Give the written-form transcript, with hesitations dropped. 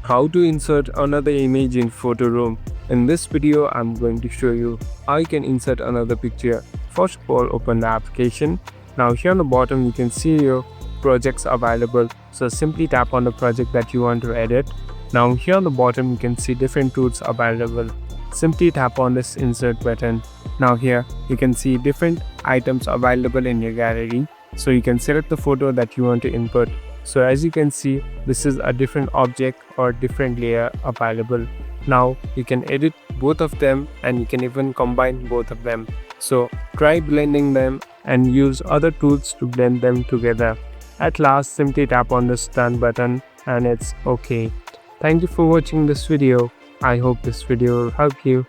How to insert another image in Photoroom. In this video, I'm going to show you how you can insert another picture. First of all, open the application. Now here on the bottom, you can see your projects available. So simply tap on the project that you want to edit. Now here on the bottom, you can see different tools available. Simply tap on this insert button. Now here, you can see different items available in your gallery. So you can select the photo that you want to input. So as you can see, this is a different object or different layer available. Now you can edit both of them and you can even combine both of them. So try blending them and use other tools to blend them together. At last, simply tap on this done button and it's okay. Thank you for watching this video. I hope this video will help you.